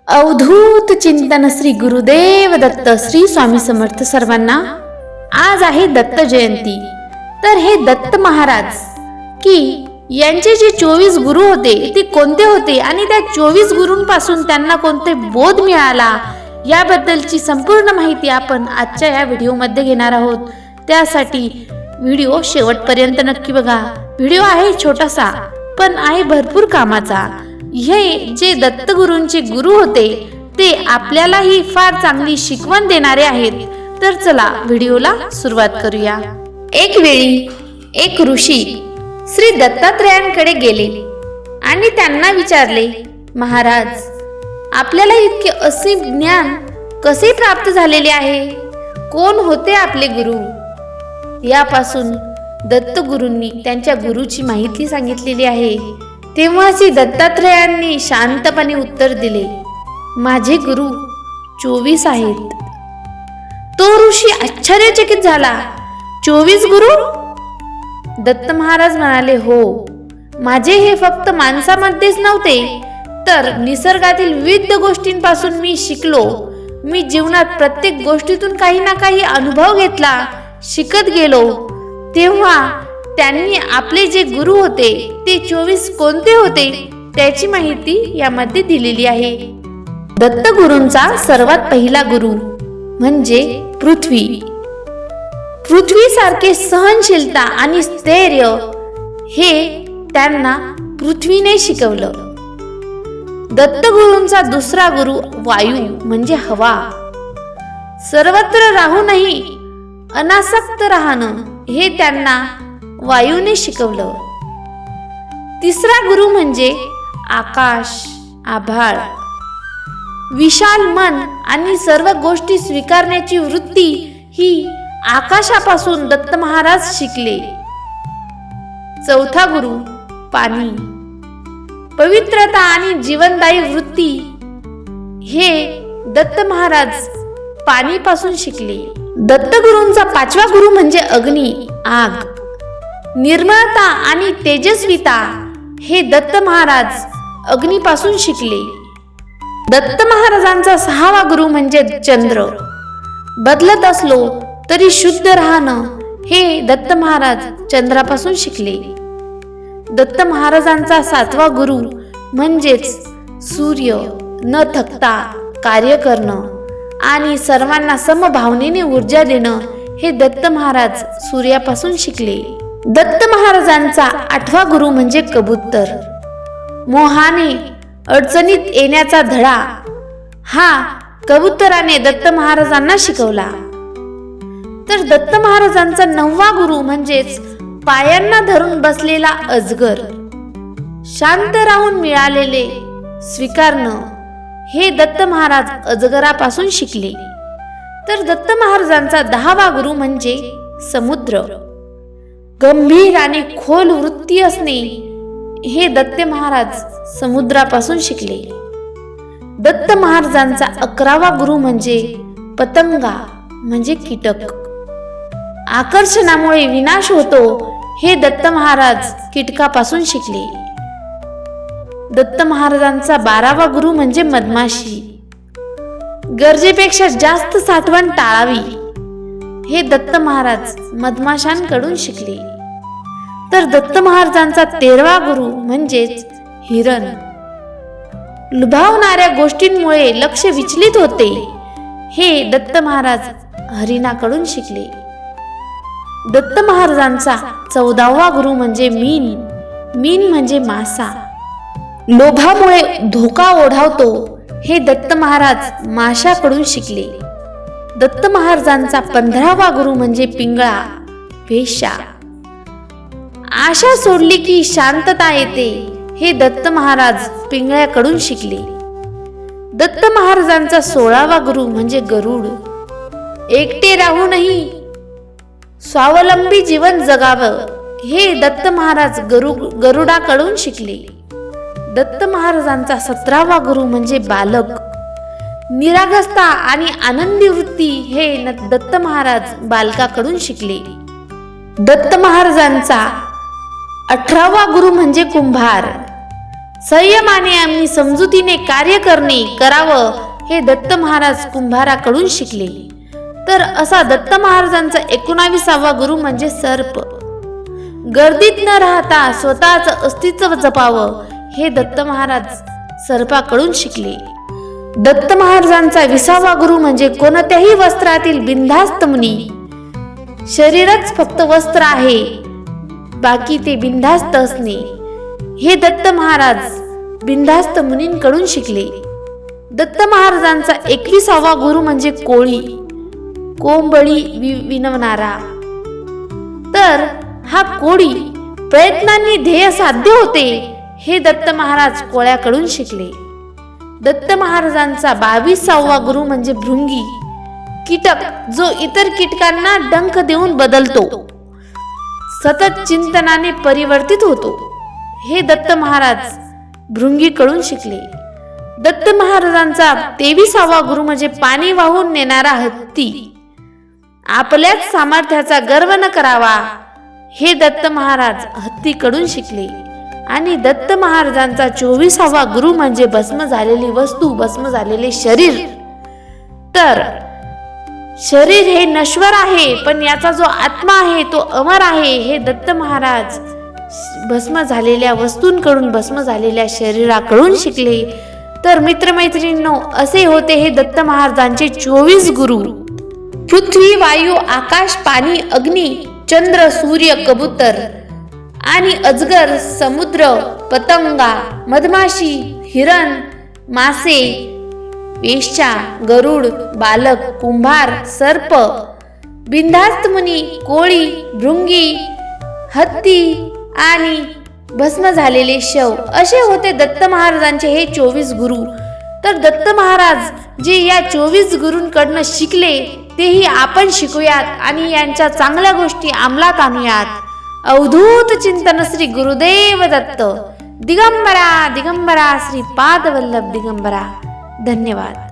अवधूत चिंतन श्री गुरुदेव दत्त श्री स्वामी समर्थ सर्वांना। आज आहे दत्त जयंती। तर हे दत्त महाराज की यांचे जे 24 गुरु होते ते कोणते होते आणि त्या 24 गुरूंपासून त्यांना कोणते बोध मिळाला याबद्दलची संपूर्ण माहिती आपण आजच्या या व्हिडिओमध्ये घेणार आहोत। त्यासाठी व्हिडिओ शेवटपर्यंत नक्की बघा। व्हिडिओ आहे छोटासा पण आहे भरपूर कामाचा। हे जे दत्तगुरूंचे गुरु होते ते आपल्याला ही फार चांगली शिकवण देणारे आहेत। तर चला व्हिडिओला सुरुवात करूया। एक वेळी एक ऋषी श्री दत्तात्रेयांकडे गेले आणि त्यांना विचारले, महाराज, आपल्याला इतके असीम ज्ञान कसे प्राप्त झालेले आहे? कोण होते आपले गुरु? यापासून दत्तगुरूंनी त्यांच्या गुरुची माहिती सांगितलेली आहे। तेव्हा श्री दत्तात्रेयांनी शांतपणे उत्तर दिले, माझे गुरु 24 आहेत। तो ऋषी आश्चर्यचकित झाला, 24 गुरु? दत्त महाराज म्हणाले, हो, माझे हे फक्त माणसामध्येच नव्हते तर निसर्गातील विविध गोष्टींपासून मी शिकलो। मी जीवनात प्रत्येक गोष्टीतून काही ना काही अनुभव घेतला, शिकत गेलो। तेव्हा त्यांनी आपले जे गुरु होते ते 24 कोणते होते त्याची माहिती यामध्ये दिलेली आहे। दत्तगुरूंचा सर्वात पहिला गुरु म्हणजे पृथ्वी। पृथ्वीसारखे सहनशीलता आणि स्थैर्य हे त्यांना पृथ्वीने शिकवलं। दत्तगुरूंचा दुसरा गुरु वायू म्हणजे हवा। सर्वत्र राहूनही अनासक्त राहणं हे त्यांना वायूने शिकवलं। तिसरा गुरु म्हणजे आकाश, आभाळ। विशाल मन आणि सर्व गोष्टी स्वीकारण्याची वृत्ती ही आकाशापासून दत्त महाराज शिकले। चौथा गुरु पाणी। पवित्रता आणि जीवनदायी वृत्ती हे दत्त महाराज पाणीपासून शिकले। दत्तगुरूंचा पाचवा गुरु म्हणजे अग्नी, आग। निर्मळता आणि तेजस्विता हे दत्त महाराज अग्नीपासून शिकले। दत्त महाराजांचा सहावा गुरु म्हणजे चंद्र। बदलत असलो तरी शुद्ध राहणं हे दत्त महाराज चंद्रापासून शिकले। दत्त महाराजांचा सातवा गुरु म्हणजेच सूर्य। न थकता कार्य करणं आणि सर्वांना समभावनेने ऊर्जा देणं हे दत्त महाराज सूर्यापासून शिकले। दत्त महाराजांचा आठवा गुरु म्हणजे कबूतर। मोहाने अडचणीत येण्याचा धडा हा कबुतराने दत्त महाराजांना शिकवला। तर दत्त महाराजांचा नववा गुरु म्हणजेच पायांना धरून बसलेला अजगर। शांत राहून मिळालेले स्वीकारणं हे दत्त महाराज अजगरापासून शिकले। तर दत्त महाराजांचा 10वा गुरु म्हणजे समुद्र। गंभीर आणि खोल वृत्ती असणे हे दत्त महाराज समुद्रापासून शिकले। दत्त महाराजांचा 11वा गुरु म्हणजे पतंगा म्हणजे कीटक। आकर्षणामुळे विनाश होतो हे दत्त महाराज कीटकापासून शिकले। दत्त महाराजांचा 12वा गुरु म्हणजे मधमाशी। गरजेपेक्षा जास्त साठवण टाळावी हे दत्त महाराज मधमाशांकडून शिकले। तर दत्त महाराजांचा 13वा गुरु म्हणजेच हिरण। लुभावणाऱ्या गोष्टींमुळे लक्ष विचलित होते हे दत्त महाराज हरिणाकडून शिकले। दत्त महाराजांचा 14वा गुरु म्हणजे मीन। मीन म्हणजे मासा। लोभामुळे धोका ओढावतो हे दत्त महाराज माशाकडून शिकले। दत्त महाराजांचा 15वा गुरु म्हणजे पिंगळा, वेश्या। आशा सोडली की शांतता येते हे दत्त महाराज पिंगळ्याकडून शिकले। दत्त महाराजांचा 16वा गुरु म्हणजे गरुड। एकटे राहूनही स्वावलंबी जीवन जगावं हे दत्त महाराज गरुडाकडून शिकले। दत्त महाराजांचा 17वा गुरु म्हणजे बालक। निरागसता आणि आनंदी वृत्ती हे दत्त महाराज बालकाकडून शिकले। दत्त महाराजांचा 18वा गुरु म्हणजे कुंभार। संयमाने आणि समजुतीने कार्य करावं हे दत्त महाराज कुंभाराकडून शिकले. तर असा दत्त महाराजांचा 19वा गुरु म्हणजे सर्प. गर्दीत न राहता स्वतःचं अस्तित्व जपावं हे दत्त महाराज सर्पाकडून शिकले. दत्त महाराजांचा 20वा गुरु म्हणजे कोणत्याही वस्त्रातील बिनधास्त मुनी. शरीरच फक्त वस्त्र आहे, बाकी ते बिनधास्त असणे हे दत्त महाराज बिनधास्त मुनींकडून शिकले. दत्त महाराजांचा 21वा गुरु म्हणजे कोळी, कोंबडी विनवणारा. तर हा कोळी प्रयत्नांनी ध्येय साध्य होते हे दत्त महाराज कोळ्याकडून शिकले. दत्त महाराजांचा 22वा गुरु म्हणजे भृंगी, कीटक जो इतर कीटकांना डंख देऊन बदलतो, सतत चिंतनाने परिवर्तित होतो हे दत्त महाराज भृंगीकडून शिकले. दत्त महाराजांचा 23वा गुरु म्हणजे पाणी वाहून नेणारा हत्ती. आपल्याच सामर्थ्याचा गर्व न करावा हे दत्त महाराज हत्तीकडून शिकले. आणि दत्त महाराजांचा 24वा गुरु म्हणजे भस्म झालेली वस्तू, भस्म झालेले शरीर. तर शरीर हे नश्वर आहे, पण याचा जो आत्मा आहे तो अमर आहे हे दत्त महाराज भस्म झालेल्या वस्तूंकडून, भस्म झालेल्या शरीराकडून शिकले. तर मित्रमैत्रिणींनो, असे होते हे दत्त महाराजांचे 24 गुरु. पृथ्वी, वायू, आकाश, पाणी, अग्नी, चंद्र, सूर्य, कबूतर आणि अजगर, समुद्र, पतंगा, मधमाशी, हिरण, मासे, वेश्या, गरुड, बालक, कुंभार, सर्प, बिनधास्त मुनी, कोळी, भृंगी, हत्ती आणि भस्म झालेले शव असे होते दत्त महाराजांचे हे 24 गुरु. तर दत्त महाराज जे या 24 गुरूंकडनं शिकले तेही आपण शिकूयात आणि यांच्या चांगल्या गोष्टी अंमलात आणूयात. अवधूत चिंतन श्री गुरुदेव दत्त. दिगंबरा दिगंबरा श्री पादवल्लभ दिगंबरा. धन्यवाद.